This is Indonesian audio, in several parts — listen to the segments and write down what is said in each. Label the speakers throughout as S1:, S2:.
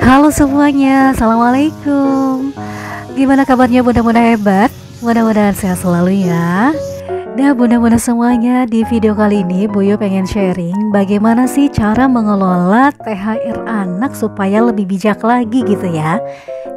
S1: Halo semuanya, Assalamualaikum. Gimana kabarnya bunda-bunda hebat? Mudah-mudahan sehat selalu ya. Nah bunda-bunda semuanya, di video kali ini Buyu pengen sharing bagaimana sih cara mengelola THR anak supaya lebih bijak lagi gitu ya.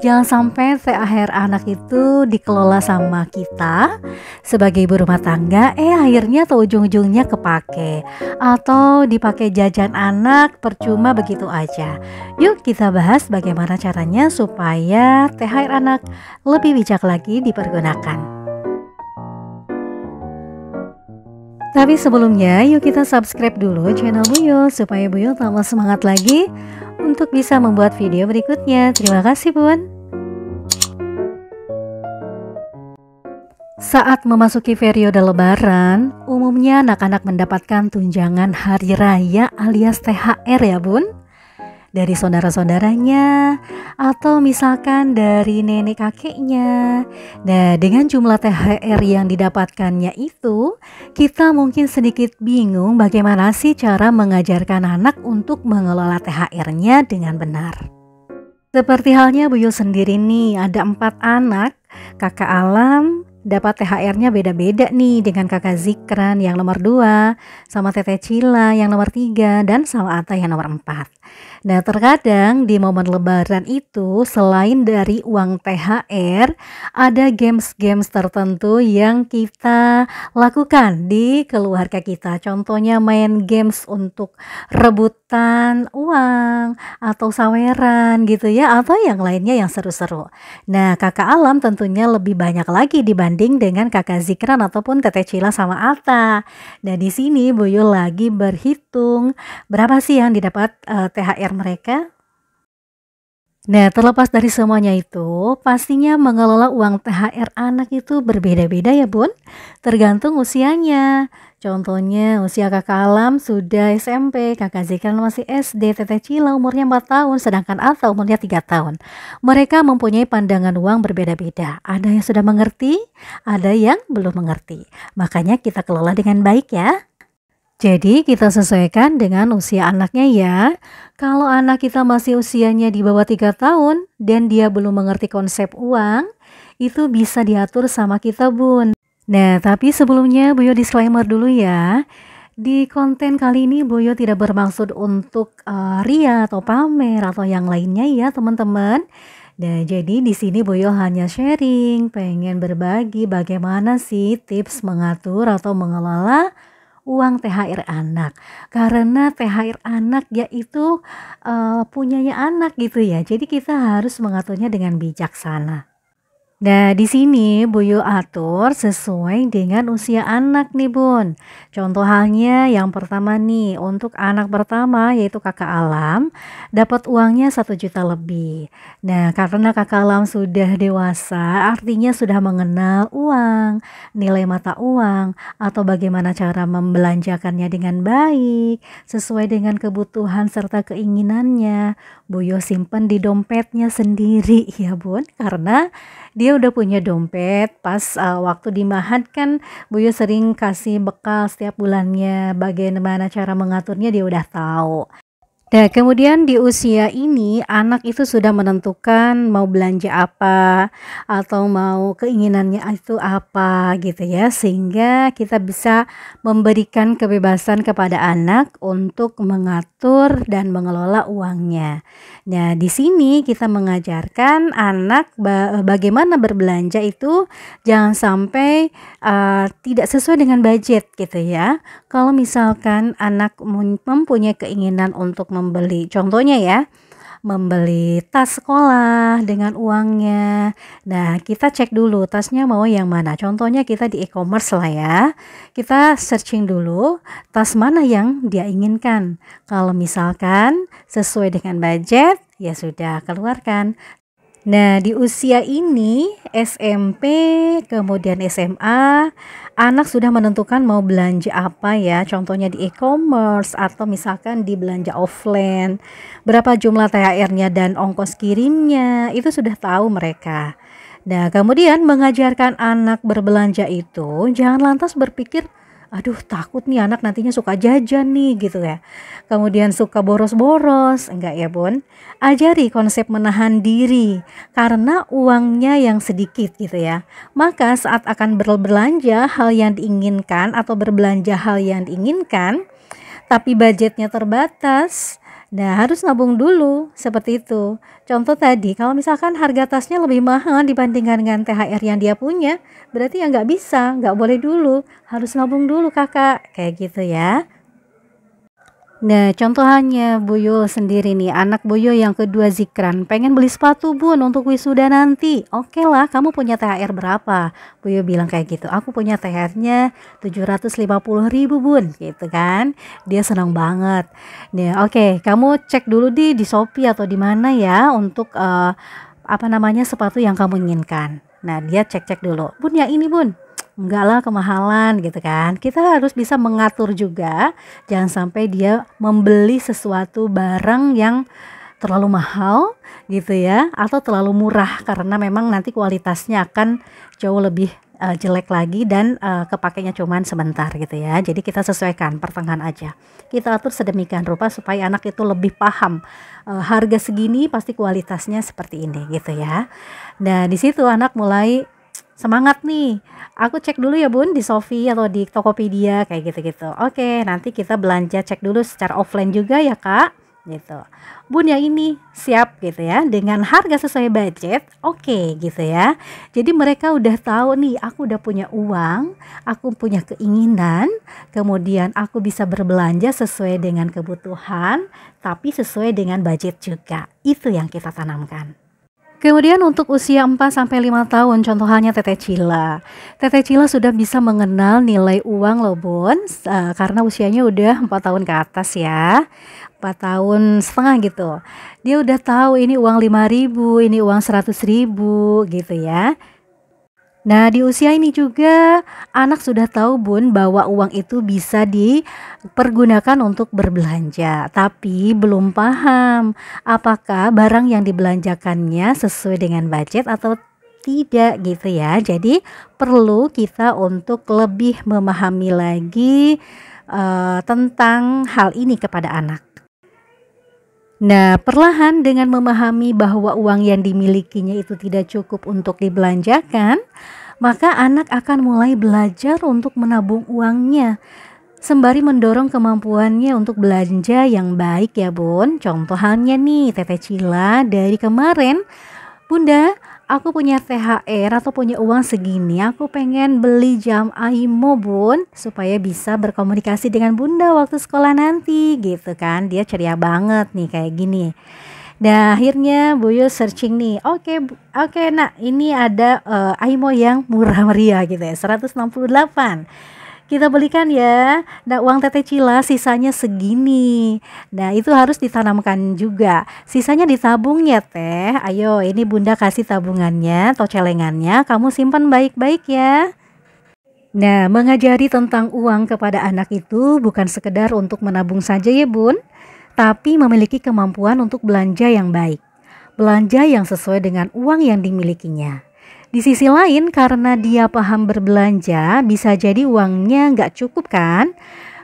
S1: Jangan sampai THR anak itu dikelola sama kita sebagai ibu rumah tangga, akhirnya tuh ujung-ujungnya kepake atau dipakai jajan anak percuma begitu aja. Yuk kita bahas bagaimana caranya supaya THR anak lebih bijak lagi dipergunakan. Tapi sebelumnya yuk kita subscribe dulu channel Buyu supaya Buyu tambah semangat lagi untuk bisa membuat video berikutnya. Terima kasih bun. Saat memasuki periode lebaran, umumnya anak-anak mendapatkan tunjangan hari raya alias THR ya bun, dari saudara-saudaranya atau misalkan dari nenek kakeknya. Nah, dengan jumlah THR yang didapatkannya itu, kita mungkin sedikit bingung bagaimana sih cara mengajarkan anak untuk mengelola THR-nya dengan benar. Seperti halnya Buyu sendiri nih, ada 4 anak. Kakak Alam dapat THR-nya beda-beda nih, dengan kakak Zikran yang nomor 2, sama Teteh Cila yang nomor 3, dan sama Ata yang nomor 4. Nah terkadang di momen lebaran itu selain dari uang THR, ada games-games tertentu yang kita lakukan di keluarga kita. Contohnya main games untuk rebutan uang atau saweran gitu ya, atau yang lainnya yang seru-seru. Nah kakak Alam tentunya lebih banyak lagi dibanding dengan kakak Zikran ataupun Teteh Cila sama Ata. Nah di sini Buyu lagi berhitung berapa sih yang didapat THR mereka. Nah terlepas dari semuanya itu, pastinya mengelola uang THR anak itu berbeda-beda ya bun, tergantung usianya. Contohnya usia kakak Alam sudah SMP, kakak Zikran masih SD, Teteh Cila umurnya 4 tahun, sedangkan Ata umurnya 3 tahun. Mereka mempunyai pandangan uang berbeda-beda, ada yang sudah mengerti, ada yang belum mengerti. Makanya kita kelola dengan baik ya. Jadi kita sesuaikan dengan usia anaknya ya. Kalau anak kita masih usianya di bawah 3 tahun dan dia belum mengerti konsep uang, itu bisa diatur sama kita bun. Nah tapi sebelumnya Buyu disclaimer dulu ya. Di konten kali ini Buyu tidak bermaksud untuk ria atau pamer atau yang lainnya ya teman-teman. Nah jadi di sini Buyu hanya sharing, pengen berbagi bagaimana sih tips mengatur atau mengelola uang THR anak, karena THR anak yaitu punyanya anak gitu ya, jadi kita harus mengaturnya dengan bijaksana. Nah di sini Buyu atur sesuai dengan usia anak nih bun. Contoh halnya yang pertama nih, untuk anak pertama yaitu kakak Alam dapat uangnya 1 juta lebih. Nah karena kakak Alam sudah dewasa, artinya sudah mengenal uang, nilai mata uang, atau bagaimana cara membelanjakannya dengan baik sesuai dengan kebutuhan serta keinginannya. Buyu simpen di dompetnya sendiri ya bun, karena dia udah punya dompet. Pas waktu di Mahat kan Buyu sering kasih bekal setiap bulannya, bagaimana cara mengaturnya dia udah tahu. Nah kemudian di usia ini anak itu sudah menentukan mau belanja apa atau mau keinginannya itu apa gitu ya, sehingga kita bisa memberikan kebebasan kepada anak untuk mengatur dan mengelola uangnya. Nah di sini kita mengajarkan anak bagaimana berbelanja itu jangan sampai tidak sesuai dengan budget gitu ya. Kalau misalkan anak mempunyai keinginan untuk membeli, contohnya ya, membeli tas sekolah dengan uangnya. Nah kita cek dulu tasnya mau yang mana. Contohnya kita di e-commerce lah ya, kita searching dulu tas mana yang dia inginkan. Kalau misalkan sesuai dengan budget, ya sudah keluarkan. Nah di usia ini SMP kemudian SMA, anak sudah menentukan mau belanja apa ya, contohnya di e-commerce atau misalkan di belanja offline, berapa jumlah THR-nya dan ongkos kirimnya itu sudah tahu mereka. Nah kemudian mengajarkan anak berbelanja itu jangan lantas berpikir aduh takut nih anak nantinya suka jajan nih gitu ya. Kemudian suka boros-boros, enggak ya Bun? Ajari konsep menahan diri karena uangnya yang sedikit gitu ya. Maka saat akan berbelanja hal yang diinginkan atau berbelanja hal yang diinginkan, tapi budgetnya terbatas, nah harus nabung dulu seperti itu. Contoh tadi, kalau misalkan harga tasnya lebih mahal dibandingkan dengan THR yang dia punya, berarti ya nggak bisa, nggak boleh dulu, harus nabung dulu kakak, kayak gitu ya. Nah, contohannya Buyo sendiri nih, anak Buyo yang kedua Zikran, pengen beli sepatu Bun untuk wisuda nanti. Oke lah, kamu punya THR berapa? Buyo bilang kayak gitu, aku punya THR-nya 750.000 Bun, gitu kan. Dia senang banget. Nah, oke, kamu cek dulu di Shopee atau di mana ya untuk sepatu yang kamu inginkan. Nah, dia cek-cek dulu. Bun, ya ini Bun. Enggak lah, kemahalan gitu kan. Kita harus bisa mengatur juga, jangan sampai dia membeli sesuatu barang yang terlalu mahal gitu ya, atau terlalu murah karena memang nanti kualitasnya akan jauh lebih jelek lagi dan kepakainya cuman sebentar gitu ya. Jadi kita sesuaikan pertengahan aja. Kita atur sedemikian rupa supaya anak itu lebih paham harga segini pasti kualitasnya seperti ini gitu ya. Nah, di situ anak mulai semangat nih, aku cek dulu ya Bun di Shopee atau di Tokopedia kayak gitu-gitu. Oke, nanti kita belanja cek dulu secara offline juga ya Kak, gitu. Bun ya ini siap gitu ya, dengan harga sesuai budget, oke gitu ya. Jadi mereka udah tahu nih, aku udah punya uang, aku punya keinginan, kemudian aku bisa berbelanja sesuai dengan kebutuhan, tapi sesuai dengan budget juga. Itu yang kita tanamkan. Kemudian untuk usia 4-5 tahun, contoh halnya Teteh Cila. Teteh Cila sudah bisa mengenal nilai uang loh Bun, karena usianya udah 4 tahun ke atas ya. 4 tahun setengah gitu. Dia udah tahu ini uang 5.000, ini uang 100.000 gitu ya. Nah, di usia ini juga anak sudah tahu Bun bahwa uang itu bisa dipergunakan untuk berbelanja, tapi belum paham apakah barang yang dibelanjakannya sesuai dengan budget atau tidak gitu ya. Jadi perlu kita untuk lebih memahami lagi tentang hal ini kepada anak. Nah, perlahan dengan memahami bahwa uang yang dimilikinya itu tidak cukup untuk dibelanjakan, maka anak akan mulai belajar untuk menabung uangnya, sembari mendorong kemampuannya untuk belanja yang baik ya Bun. Contoh halnya nih, Teteh Cila dari kemarin, Bunda, aku punya THR atau punya uang segini, aku pengen beli jam AIMO Bun, supaya bisa berkomunikasi dengan Bunda waktu sekolah nanti gitu kan. Dia ceria banget nih kayak gini. Nah, akhirnya Buyo searching nih, oke nak, ini ada AIMO yang murah meriah gitu ya, 168. Kita belikan ya. Nah, uang Teteh Cila sisanya segini. Nah, itu harus ditanamkan juga. Sisanya ditabung ya Teh. Ayo, ini Bunda kasih tabungannya atau celengannya. Kamu simpan baik-baik ya. Nah, mengajari tentang uang kepada anak itu bukan sekedar untuk menabung saja ya Bun, tapi memiliki kemampuan untuk belanja yang baik. Belanja yang sesuai dengan uang yang dimilikinya. Di sisi lain, karena dia paham berbelanja, bisa jadi uangnya nggak cukup kan?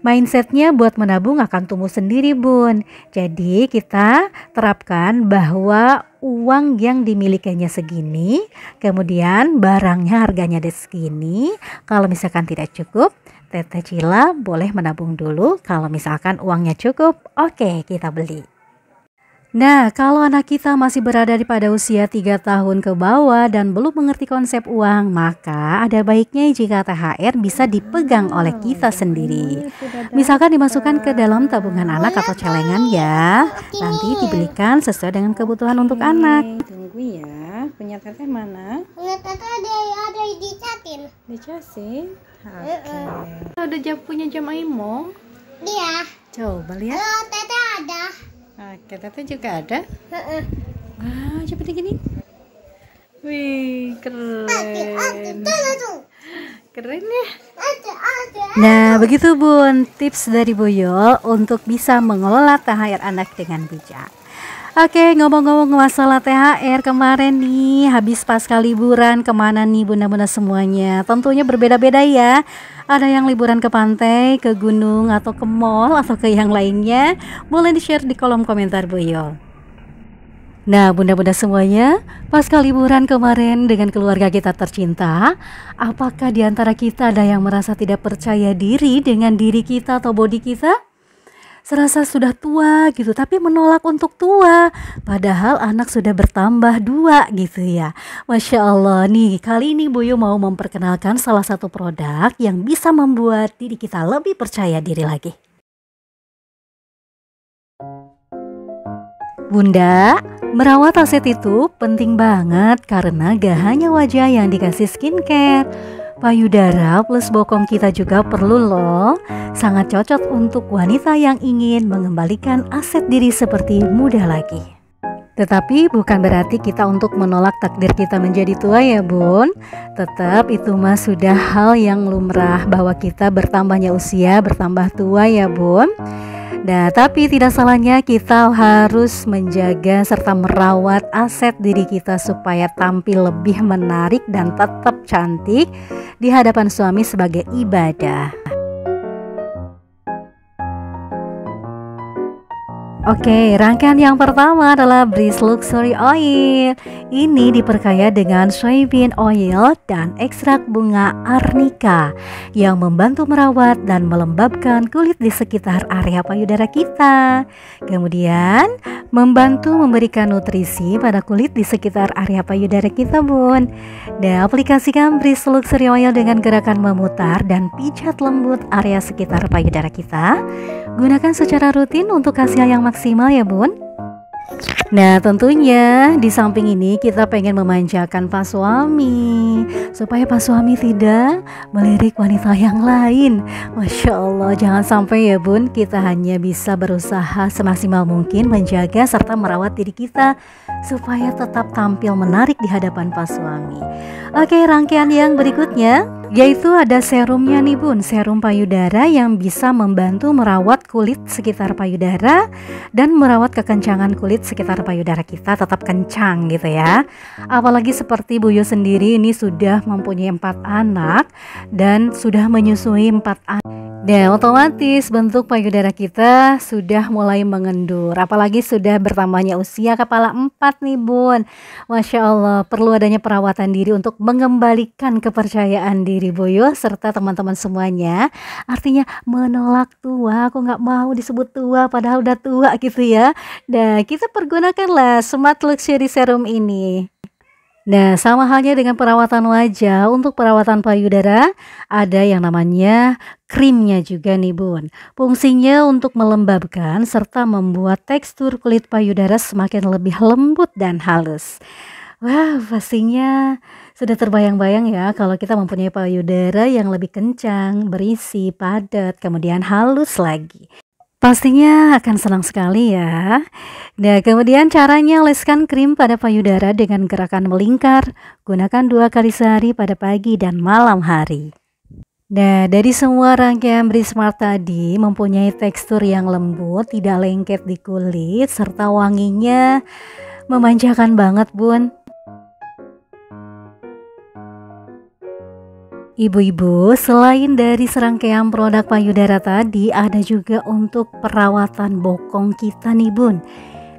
S1: Mindsetnya buat menabung akan tumbuh sendiri Bun. Jadi kita terapkan bahwa uang yang dimilikinya segini, kemudian barangnya harganya segini. Kalau misalkan tidak cukup, Teteh Cila boleh menabung dulu. Kalau misalkan uangnya cukup, oke kita beli. Nah, kalau anak kita masih berada pada usia 3 tahun ke bawah dan belum mengerti konsep uang, maka ada baiknya jika THR bisa dipegang oleh kita sendiri. Misalkan dimasukkan ke dalam tabungan anak atau celengan ya. Nanti dibelikan sesuai dengan kebutuhan untuk anak.
S2: Tunggu ya, punya Teteh mana?
S3: Punya Teteh ada di catin.
S2: Dicasin? Oke. Udah punya jam AIMO?
S3: Dia.
S1: Coba lihat.
S3: Teteh ada.
S2: Oke, Teteh juga ada. Wah, coba gini. Wih, keren. Keren ya.
S1: Nah, begitu Bun, tips dari Buyo untuk bisa mengelola THR anak dengan bijak. Oke, ngomong-ngomong masalah THR kemarin nih, habis pasca liburan kemana nih bunda-bunda semuanya? Tentunya berbeda-beda ya. Ada yang liburan ke pantai, ke gunung, atau ke mall, atau ke yang lainnya. Boleh di-share di kolom komentar Bu Yul. Nah, bunda-bunda semuanya, pasca liburan kemarin dengan keluarga kita tercinta, apakah di antara kita ada yang merasa tidak percaya diri dengan diri kita atau body kita? Serasa sudah tua gitu, tapi menolak untuk tua, padahal anak sudah bertambah 2 gitu ya. Masya Allah nih, kali ini Bu Yu mau memperkenalkan salah satu produk yang bisa membuat diri kita lebih percaya diri lagi. Bunda, merawat aset itu penting banget karena gak hanya wajah yang dikasih skincare, payudara plus bokong kita juga perlu loh. Sangat cocok untuk wanita yang ingin mengembalikan aset diri seperti muda lagi. Tetapi bukan berarti kita untuk menolak takdir kita menjadi tua ya bun. Tetap itu mah sudah hal yang lumrah bahwa kita bertambahnya usia bertambah tua ya bun. Nah, tapi tidak salahnya kita harus menjaga serta merawat aset diri kita supaya tampil lebih menarik dan tetap cantik di hadapan suami sebagai ibadah. Oke, rangkaian yang pertama adalah Breeze Luxury Oil. Ini diperkaya dengan soybean oil dan ekstrak bunga arnika yang membantu merawat dan melembabkan kulit di sekitar area payudara kita. Kemudian, membantu memberikan nutrisi pada kulit di sekitar area payudara kita, bun. Dan aplikasikan Breeze Luxury Oil dengan gerakan memutar dan pijat lembut area sekitar payudara kita. Gunakan secara rutin untuk hasil yang maksimal ya bun. Nah, tentunya di samping ini kita pengen memanjakan Pak suami supaya Pak suami tidak melirik wanita yang lain. Masya Allah, jangan sampai ya bun, kita hanya bisa berusaha semaksimal mungkin menjaga serta merawat diri kita supaya tetap tampil menarik di hadapan Pak suami. Oke, rangkaian yang berikutnya yaitu ada serumnya nih bun, serum payudara yang bisa membantu merawat kulit sekitar payudara dan merawat kekencangan kulit sekitar payudara kita tetap kencang gitu ya. Apalagi seperti Bu Yu sendiri ini sudah mempunyai 4 anak dan sudah menyusui 4 anak. Dan otomatis bentuk payudara kita sudah mulai mengendur. Apalagi sudah bertambahnya usia kepala 4 nih bun. Masya Allah, perlu adanya perawatan diri untuk mengembalikan kepercayaan diri Bu Yu serta teman-teman semuanya. Artinya menolak tua, aku nggak mau disebut tua padahal udah tua gitu ya. Nah, kita pergunakanlah Smart Luxury Serum ini. Nah, sama halnya dengan perawatan wajah, untuk perawatan payudara ada yang namanya krimnya juga nih bun. Fungsinya untuk melembabkan serta membuat tekstur kulit payudara semakin lebih lembut dan halus. Wah, pastinya sudah terbayang-bayang ya kalau kita mempunyai payudara yang lebih kencang, berisi, padat, kemudian halus lagi. Pastinya akan senang sekali ya. Nah, kemudian caranya oleskan krim pada payudara dengan gerakan melingkar. Gunakan 2 kali sehari pada pagi dan malam hari. Nah, dari semua rangkaian Breeze Smart tadi mempunyai tekstur yang lembut, tidak lengket di kulit, serta wanginya memanjakan banget bun. Ibu-ibu, selain dari serangkaian produk payudara tadi, ada juga untuk perawatan bokong kita nih bun.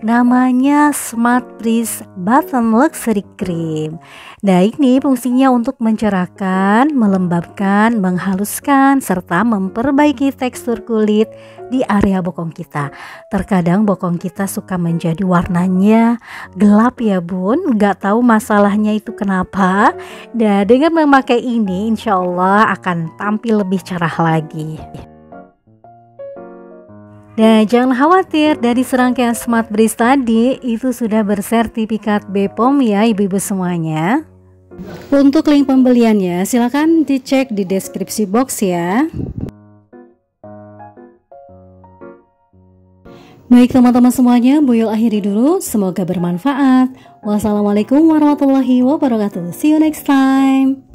S1: Namanya Smart Breeze Button Luxury Cream. Nah, ini fungsinya untuk mencerahkan, melembabkan, menghaluskan, serta memperbaiki tekstur kulit di area bokong kita. Terkadang bokong kita suka menjadi warnanya gelap ya bun, nggak tahu masalahnya itu kenapa. Nah, dengan memakai ini insya Allah akan tampil lebih cerah lagi. Nah, jangan khawatir, dari serangkaian Smart Breeze tadi itu sudah bersertifikat BPOM ya ibu-ibu semuanya. Untuk link pembeliannya silakan dicek di deskripsi box ya. Baik teman-teman semuanya, Bu Yul akhiri dulu, semoga bermanfaat. Wassalamualaikum warahmatullahi wabarakatuh. See you next time.